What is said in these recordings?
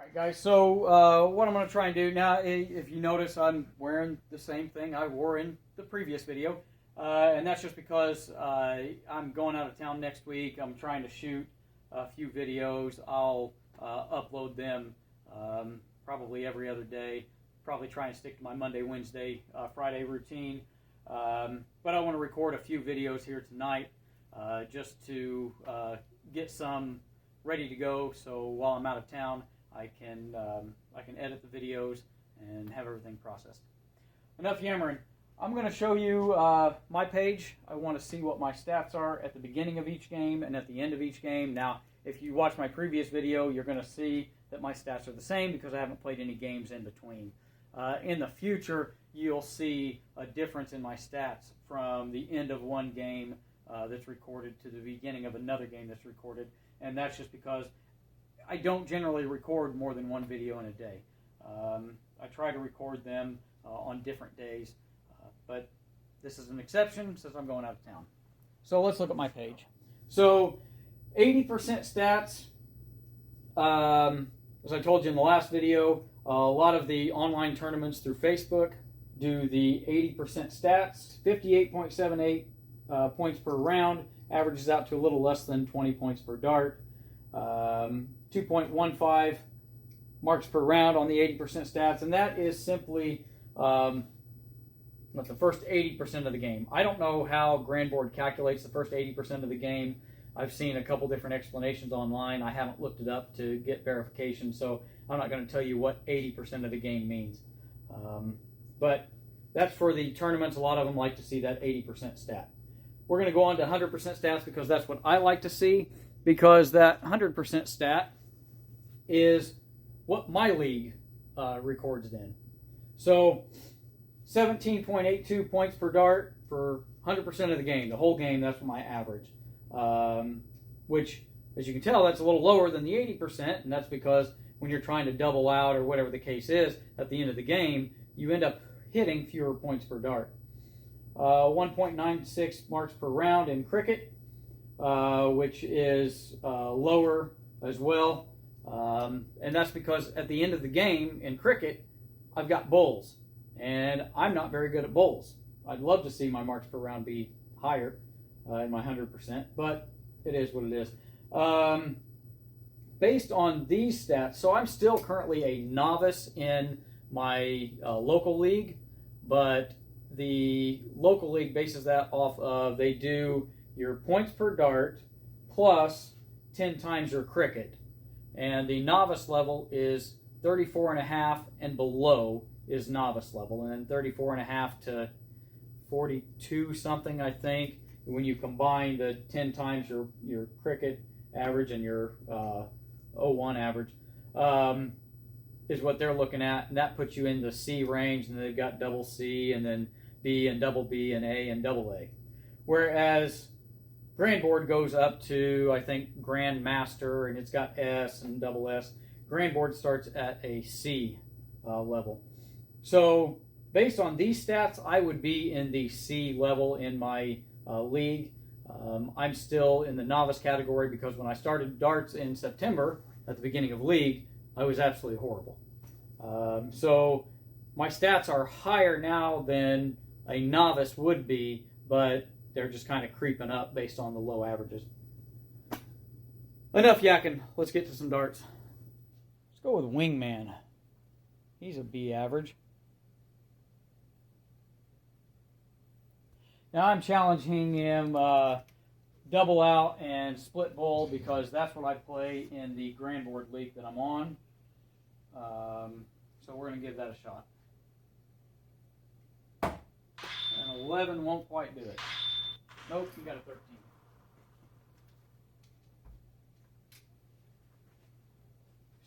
Alright guys, so what I'm going to try and do now, if you notice, I'm wearing the same thing I wore in the previous video, and that's just because I'm going out of town next week. I'm trying to shoot a few videos. I'll upload them probably every other day, probably try and stick to my Monday, Wednesday, Friday routine, but I want to record a few videos here tonight just to get some ready to go, so while I'm out of town I can edit the videos and have everything processed. Enough yammering. I'm going to show you my page. I want to see what my stats are at the beginning of each game and at the end of each game. Now, if you watch my previous video, you're going to see that my stats are the same because I haven't played any games in between. In the future, you'll see a difference in my stats from the end of one game that's recorded to the beginning of another game that's recorded, and that's just because I don't generally record more than one video in a day. I try to record them on different days, but this is an exception since I'm going out of town. So let's look at my page. So 80% stats, as I told you in the last video, a lot of the online tournaments through Facebook do the 80% stats, 58.78 points per round, averages out to a little less than 20 points per dart. 2.15 marks per round on the 80% stats, and that is simply the first 80% of the game. I don't know how Grandboard calculates the first 80% of the game. I've seen a couple different explanations online. I haven't looked it up to get verification, so I'm not going to tell you what 80% of the game means. But that's for the tournaments. A lot of them like to see that 80% stat. We're going to go on to 100% stats because that's what I like to see, because that 100% stat is what my league records it in. So 17.82 points per dart for 100% of the game. The whole game, that's my average. Which, as you can tell, that's a little lower than the 80%, and that's because when you're trying to double out or whatever the case is at the end of the game, you end up hitting fewer points per dart. 1.96 marks per round in cricket, which is lower as well. And that's because at the end of the game in cricket, I've got bowls, and I'm not very good at bowls. I'd love to see my marks per round be higher in my 100%, but it is what it is. Based on these stats, so I'm still currently a novice in my local league, but the local league bases that off of, they do your points per dart plus 10 times your cricket. And the novice level is 34.5 and below is novice level. And then 34.5 to 42 something, I think, when you combine the 10 times your cricket average and your 01 average, is what they're looking at. And that puts you in the C range, and they've got double C and then B and double B and A and double A. Whereas Grandboard goes up to, I think, Grandmaster, and it's got S and double S. Grandboard starts at a C level. So based on these stats, I would be in the C level in my league. I'm still in the novice category because when I started darts in September at the beginning of league, I was absolutely horrible. So my stats are higher now than a novice would be, but they're just kind of creeping up based on the low averages. Enough yakking. Let's get to some darts. Let's go with Wingman. He's a B average. Now I'm challenging him double out and split bowl because that's what I play in the Grandboard league that I'm on. So we're going to give that a shot. And 11 won't quite do it. Nope, you got a 13.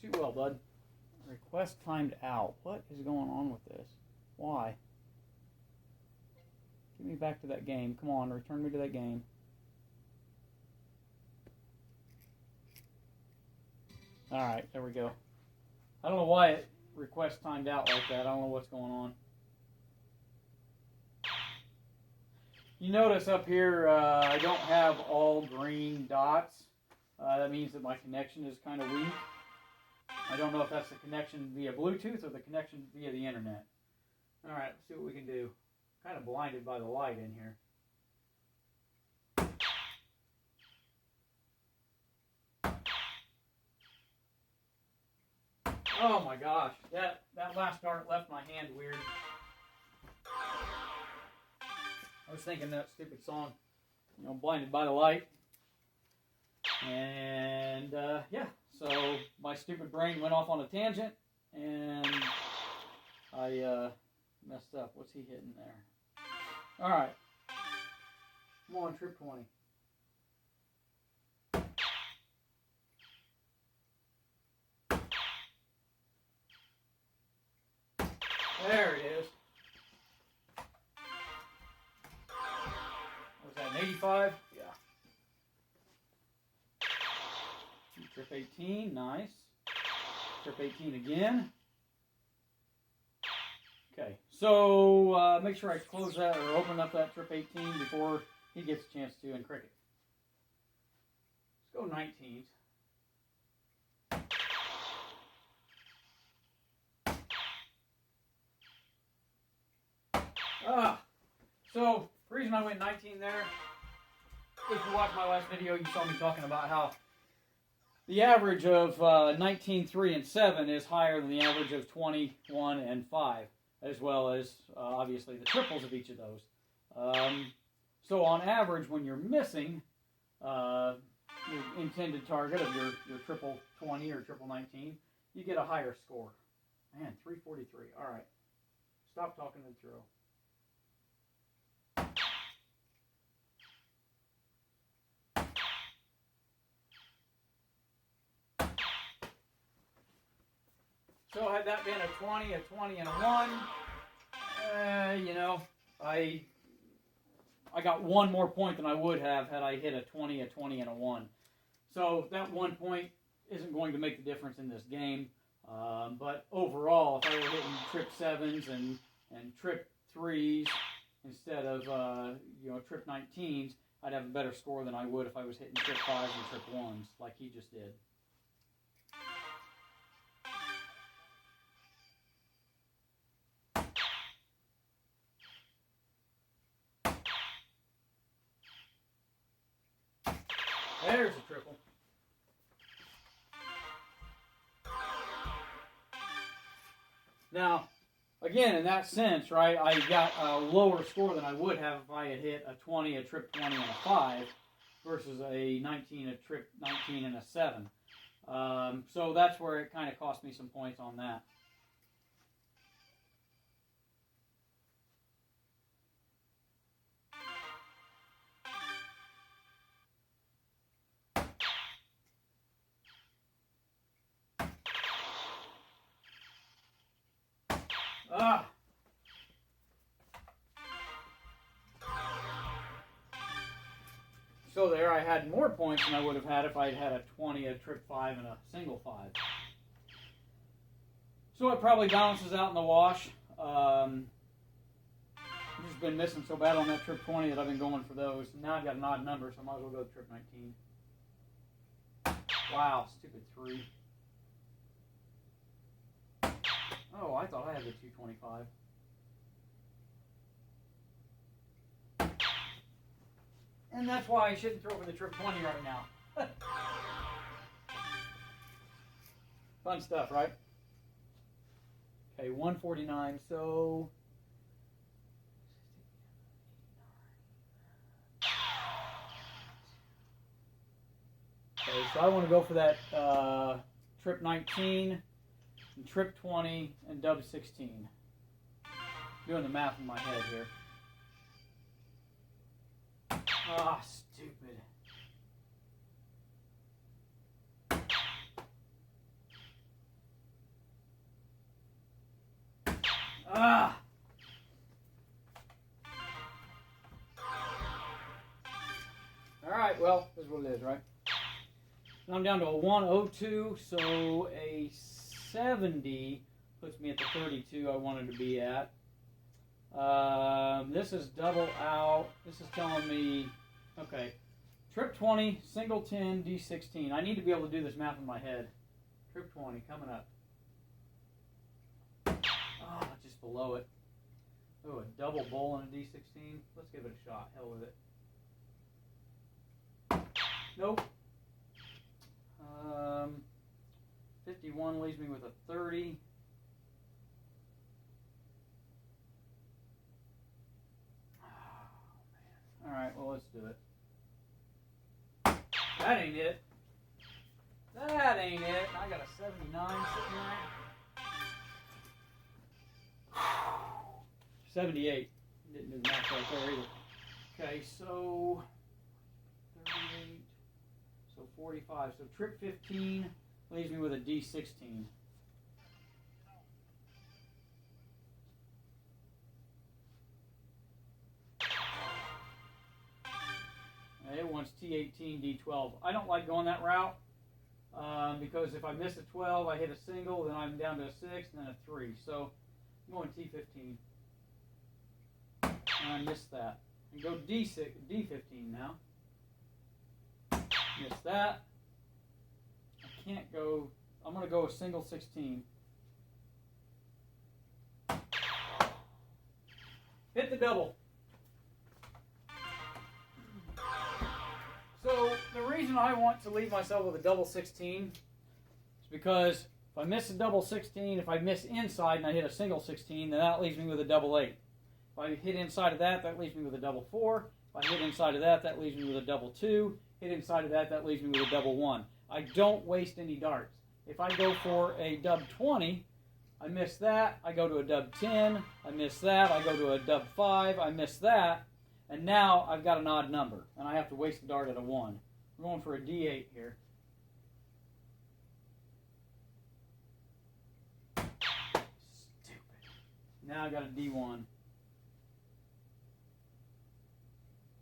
Shoot well, bud. Request timed out. What is going on with this? Why? Get me back to that game. Come on, return me to that game. Alright, there we go. I don't know why it request timed out like that. I don't know what's going on. You notice up here I don't have all green dots. That means that my connection is kind of weak. I don't know if that's the connection via Bluetooth or the connection via the internet. All right, let's see what we can do. Kind of blinded by the light in here. Oh my gosh, that last dart left my hand weird. I was thinking that stupid song, you know, Blinded by the Light. And yeah, so my stupid brain went off on a tangent and I messed up. What's he hitting there? All right, come on, trip 20. There it is. Was that an 85? Yeah. Trip 18, nice. Trip 18 again. Okay, so make sure I close that or open up that trip 18 before he gets a chance to in cricket. Let's go 19s. So, the reason I went 19 there, if you watched my last video, you saw me talking about how the average of 19, 3, and 7 is higher than the average of 20, 1, and 5, as well as, obviously, the triples of each of those. So, on average, when you're missing your intended target of your triple 20 or triple 19, you get a higher score. Man, 343. All right. Stop talking and throw. So had that been a 20, and a 1, you know, I got one more point than I would have had I hit a 20, and a 1. So that 1 point isn't going to make the difference in this game. But overall, if I were hitting trip 7s and trip 3s instead of you know, trip 19s, I'd have a better score than I would if I was hitting trip 5s and trip 1s like he just did. There's a triple. Now, again, in that sense, right, I got a lower score than I would have if I had hit a 20, a trip 20, and a 5 versus a 19, a trip 19, and a 7. So that's where it kind of cost me some points on that. So there I had more points than I would have had if I had a 20, a trip 5, and a single 5. So it probably balances out in the wash. I've just been missing so bad on that trip 20 that I've been going for those. Now I've got an odd number, so I might as well go to trip 19. Wow, stupid 3. Oh, I thought I had the 225. And that's why I shouldn't throw for the trip 20 right now. Fun stuff, right? Okay, 149, so... Okay, so I want to go for that trip 19, and trip 20, and dub 16. Doing the math in my head here. Ah, stupid. Ah! Alright, well, this is what it is, right? Now I'm down to a 102, so a 70 puts me at the 32 I wanted to be at. This is double out. This is telling me, okay, trip 20, single 10, D16. I need to be able to do this math in my head. Trip 20 coming up. Oh, just below it. Oh, a double bowl and a D16. Let's give it a shot. Hell with it. Nope. 51 leaves me with a 30. Oh, man. All right, well, let's do it. That ain't it. That ain't it. I got a 79 sitting there. 78. Didn't do the math right there either. Okay, so 38. So 45. So trip 15 leaves me with a D16. It wants T18, D12. I don't like going that route because if I miss a 12, I hit a single, then I'm down to a 6, and then a 3. So I'm going T15. And I missed that. And go D15 now. Missed that. I can't go. I'm going to go a single 16. Hit the double. So the reason I want to leave myself with a double 16 is because if I miss a double 16, if I miss inside and I hit a single 16, then that leaves me with a double 8. If I hit inside of that, that leaves me with a double 4. If I hit inside of that, that leaves me with a double 2. Hit inside of that, that leaves me with a double 1. I don't waste any darts. If I go for a dub 20, I miss that, I go to a dub 10, I miss that, I go to a dub 5, I miss that, and now I've got an odd number, and I have to waste a dart at a 1. We're going for a D8 here. Stupid. Now I got a D1.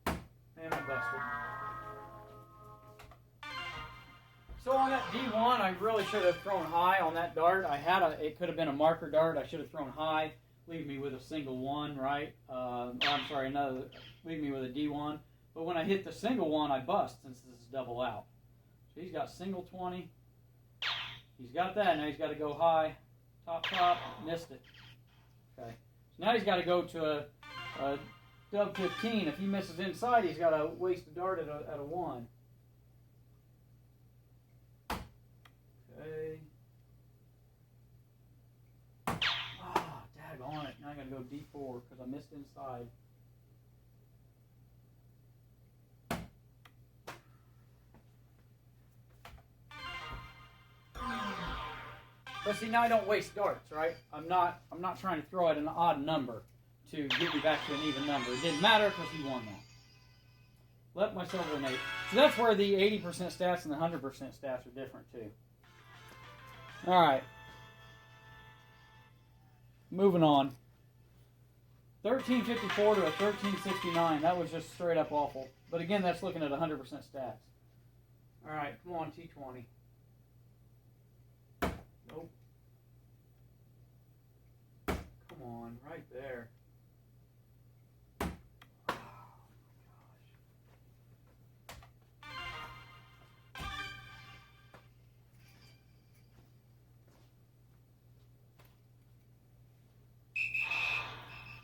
And I busted. So on that D1, I really should have thrown high on that dart. It could have been a marker dart. I should have thrown high, leave me with a single 1, right? Leave me with a D1. But when I hit the single 1, I bust since this is double out. So he's got single 20. He's got that. Now he's got to go high, top, missed it. Okay. So now he's got to go to a dub 15. If he misses inside, he's got to waste a dart at a 1. Okay. Daggone it. Now I gotta go D4 because I missed inside. But see, now I don't waste darts, right? I'm not trying to throw at an odd number to get me back to an even number. It didn't matter because he won that. Left myself with an 8. So that's where the 80% stats and the 100% stats are different too. All right. Moving on. 1354 to a 1369. That was just straight up awful. But again, that's looking at 100% stats. All right, come on, T20. Nope. Come on, right there.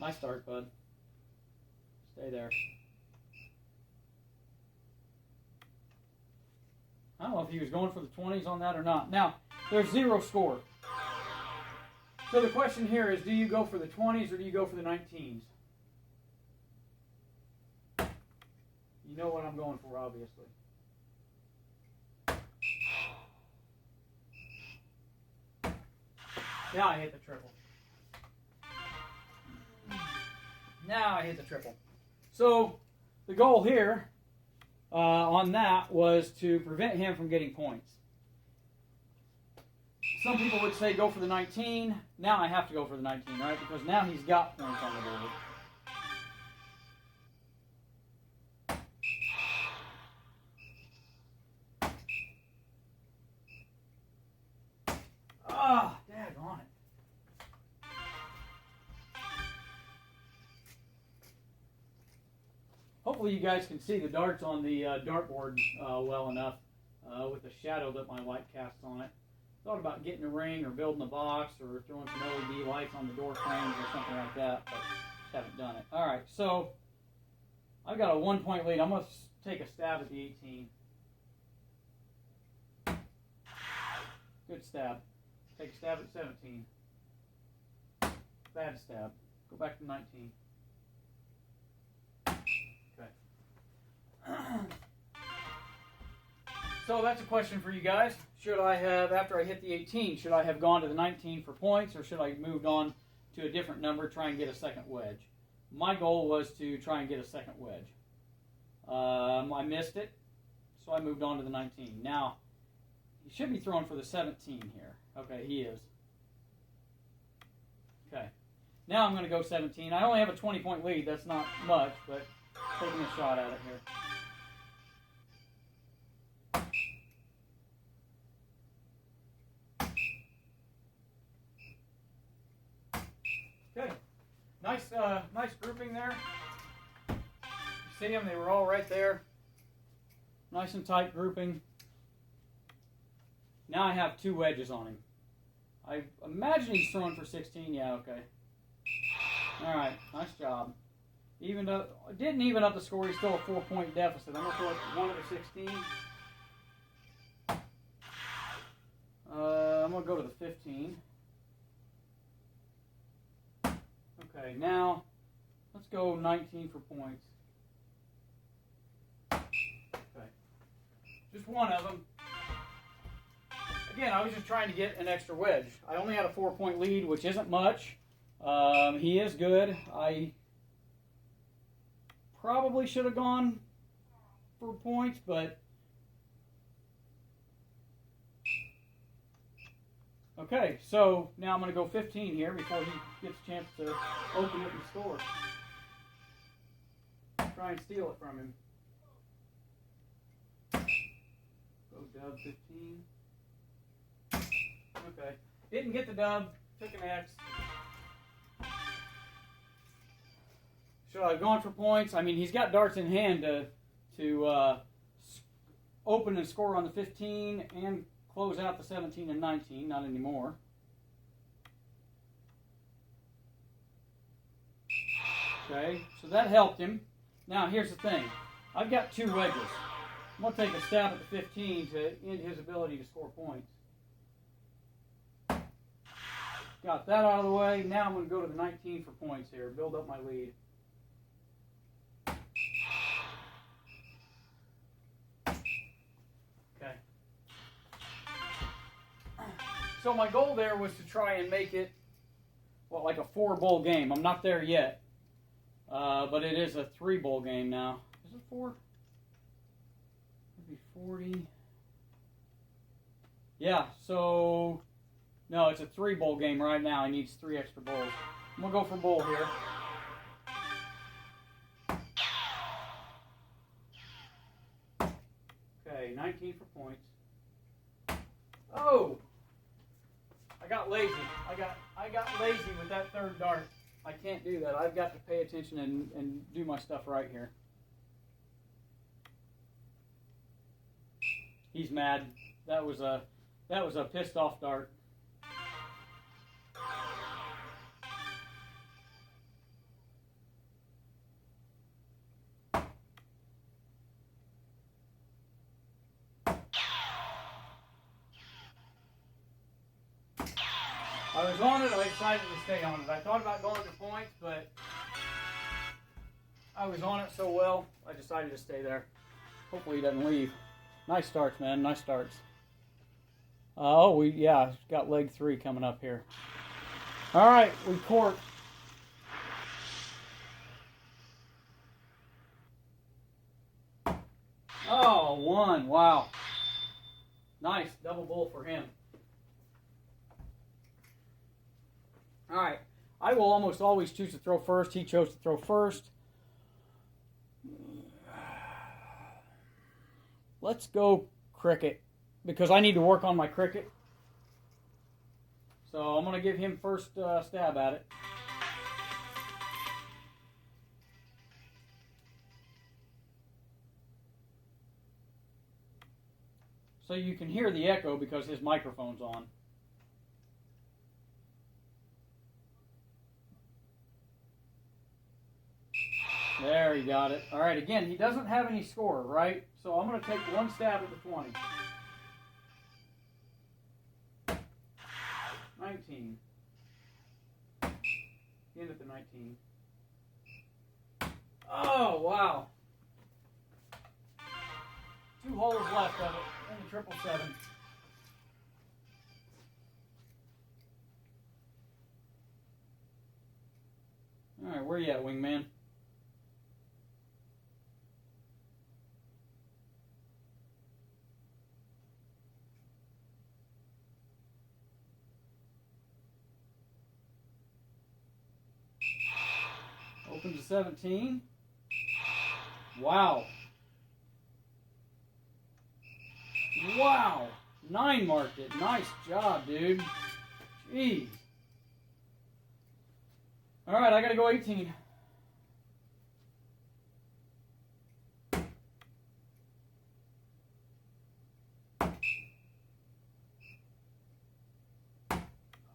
Nice start, bud. Stay there. I don't know if he was going for the 20s on that or not. Now, there's 0 score. So the question here is, do you go for the 20s or do you go for the 19s? You know what I'm going for, obviously. Now I hit the triple. Now I hit the triple. So the goal here on that was to prevent him from getting points. Some people would say go for the 19. Now I have to go for the 19, right? Because now he's got points on the board. Ah, daggone it. Hopefully you guys can see the darts on the dartboard well enough with the shadow that my light casts on it. Thought about getting a ring or building a box or throwing some LED lights on the door frames or something like that, but just haven't done it. All right, so I've got a 1-point lead. I'm going to take a stab at the 18. Good stab. Take a stab at 17. Bad stab. Go back to 19. Okay. So that's a question for you guys. Should I have, after I hit the 18, should I have gone to the 19 for points, or should I have moved on to a different number, try and get a second wedge? My goal was to try and get a second wedge. I missed it, so I moved on to the 19. Now, he should be throwing for the 17 here. Okay, he is. Okay. Now I'm going to go 17. I only have a 20-point lead. That's not much, but taking a shot at it here. Okay, nice grouping there. You see them? They were all right there. Nice and tight grouping. Now I have 2 wedges on him. I imagine he's throwing for 16. Yeah, okay. All right, nice job. Didn't even up the score. He's still a 4-point deficit. I'm gonna throw it 1 of the 16. I'm gonna go to the 15. Okay, now let's go 19 for points. Okay, just one of them. Again, I was just trying to get an extra wedge. I only had a 4-point lead, which isn't much. He is good. I probably should have gone for points, but okay, so now I'm going to go 15 here before he gets a chance to open it and score. Try and steal it from him. Go dub 15. Okay, didn't get the dub, took an X. Should I have gone for points? I mean, he's got darts in hand to open and score on the 15 and close out the 17 and 19. Not anymore. Okay, so that helped him. Now, here's the thing. I've got 2 wedges. I'm going to take a stab at the 15 to end his ability to score points. Got that out of the way. Now I'm going to go to the 19 for points here. Build up my lead. Okay. So my goal there was to try and make it, well, like a 4-bowl game. I'm not there yet. But it is a 3-bowl game now. Is it 4? Maybe 40. Yeah, so no, it's a 3-bowl game right now. He needs 3 extra bowls. I'm going to go for bowl here. Okay, 19 for points. Oh! I got lazy. I got lazy with that 3rd dart. I can't do that. I've got to pay attention and do my stuff right here. He's mad. That was a pissed off dart. I was on it, I decided to stay on it. I thought about going for points, but I was on it so well, I decided to stay there. Hopefully he doesn't leave. Nice starts, man, nice starts. Got leg 3 coming up here. All right, we court. Oh, 1, wow. Nice, double bull for him. All right, I will almost always choose to throw first. He chose to throw first. Let's go cricket, because I need to work on my cricket. So I'm going to give him first stab at it. so you can hear the echo because his microphone's on. There, he got it. All right, again, he doesn't have any score, right? So I'm going to take one stab at the 20. 19. End at the 19. Oh, wow. 2 holes left of it in the 777. All right, where you at, wingman? Open to 17. Wow. Wow. 9 marked it. Nice job, dude. Jeez. All right, I got to go 18.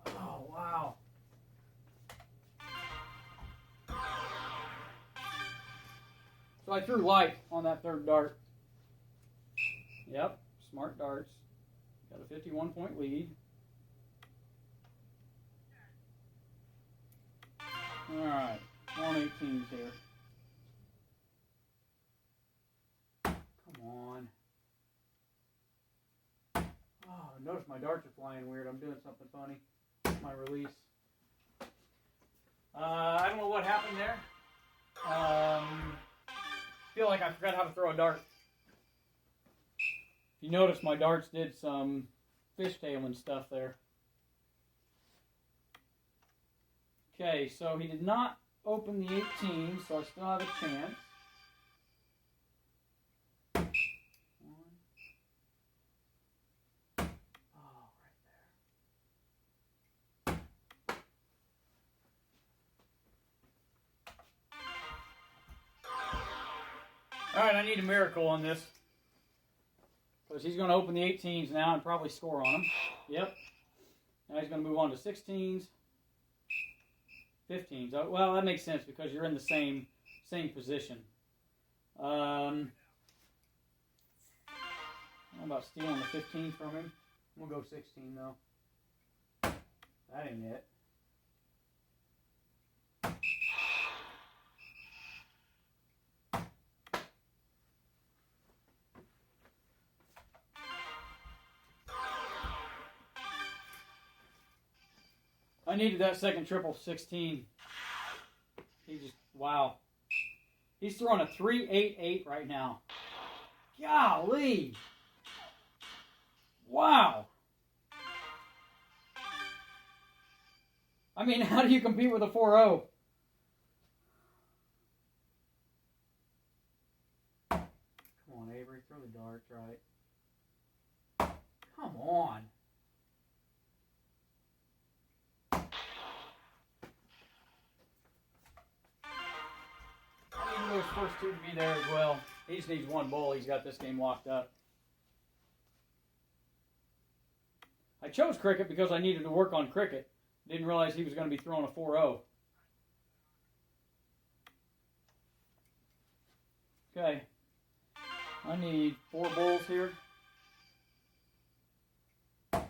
Oh, wow. So I threw light on that 3rd dart. Yep, smart darts. Got a 51-point lead. All right, 118s here. Come on. Oh, notice my darts are flying weird. I'm doing something funny. My release. I don't know what happened there. Feel like I forgot how to throw a dart. If you notice, my darts did some fishtailing stuff there. Okay, so he did not open the 18, so I still have a chance. 1. Oh, right there. All right, I need a miracle on this. Because he's going to open the 18s now and probably score on them. Yep. Now he's going to move on to 16s. 15s. Oh, well, that makes sense because you're in the same position. How about stealing the 15 from him? We'll go 16 though. That ain't it. I needed that second triple 16. He just, wow. He's throwing a 3-8-8 right now. Golly. Wow. I mean, how do you compete with a 4-0? Come on, Avery, throw the darts right. Come on. Those first 2 to be there as well. He just needs 1 bowl. He's got this game locked up. I chose cricket because I needed to work on cricket. Didn't realize he was going to be throwing a 4-0. Okay. I need 4 bowls here. That's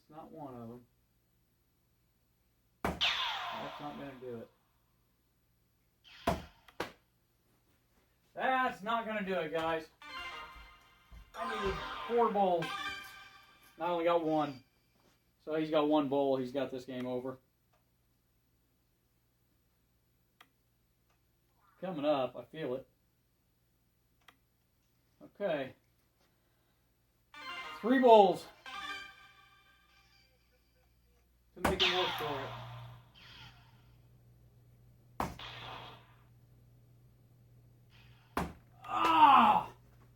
not one of them. That's not going to do it. That's not going to do it, guys. I needed 4 bowls. I only got 1. So he's got 1 bowl. He's got this game over. Coming up. I feel it. Okay. 3 bowls to make him work for it.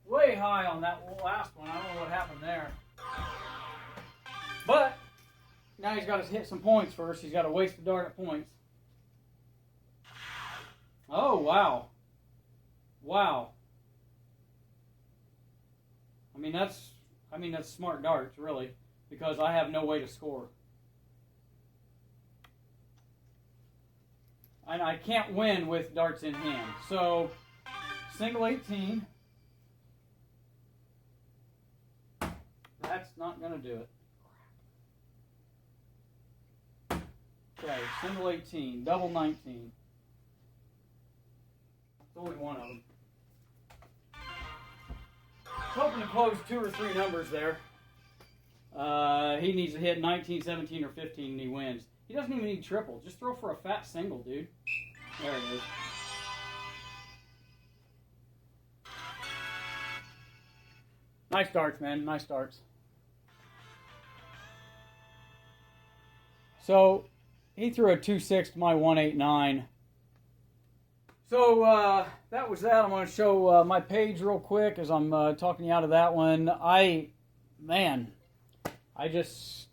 Way high on that last one. I don't know what happened there. But now he's got to hit some points first. He's got to waste the dart at points. Oh, wow. Wow. I mean, I mean, that's smart darts, really, because I have no way to score. And I can't win with darts in hand. So, single 18. That's not going to do it. Okay, single 18, double 19. It's only one of them. Hoping to close 2 or 3 numbers there. He needs to hit 19, 17, or 15 and he wins. He doesn't even need triple. Just throw for a fat single, dude. There it is. Nice darts, man. Nice darts. So, he threw a 2-6 to my 1-8-9. So, that was that. I'm going to show my page real quick as I'm talking you out of that one. I just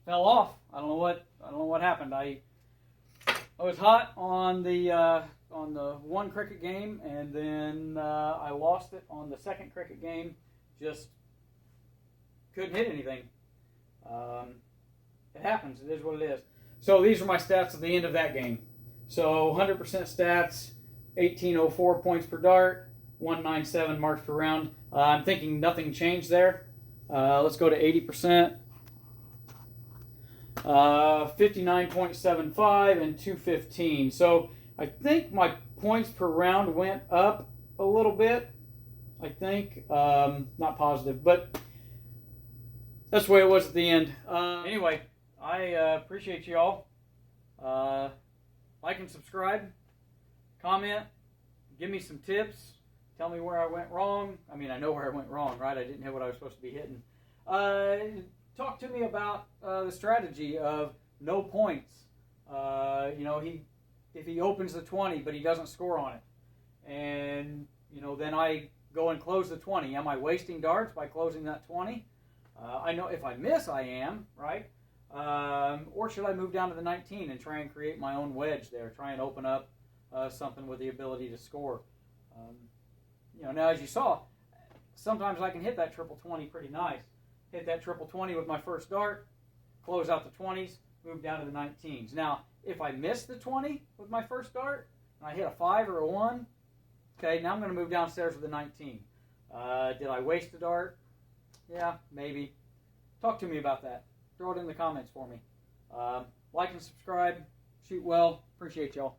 fell off. I don't know what happened. I was hot on the one cricket game, and then I lost it on the second cricket game. Just couldn't hit anything. It happens. It is what it is. So these are my stats at the end of that game. So 100% stats, 1804 points per dart, 197 marks per round. I'm thinking nothing changed there. Let's go to 80%. 59.75 and 215. So I think my points per round went up a little bit. I think, not positive, but that's the way it was at the end. Anyway, I appreciate you all. Like and subscribe, comment, give me some tips, tell me where I went wrong. I mean, I know where I went wrong, right? I didn't hit what I was supposed to be hitting. Talk to me about the strategy of no points. If he opens the 20 but he doesn't score on it, and then I go and close the 20. Am I wasting darts by closing that 20? I know if I miss, I am, right? Or should I move down to the 19 and try and create my own wedge there? Try and open up something with the ability to score. Now as you saw, sometimes I can hit that triple 20 pretty nice. Hit that triple 20 with my first dart, close out the 20s, move down to the 19s. Now, if I miss the 20 with my first dart, and I hit a 5 or a 1, okay, now I'm going to move downstairs with the 19. Did I waste a dart? Yeah, maybe. Talk to me about that. Throw it in the comments for me. Like and subscribe. Shoot well. Appreciate y'all.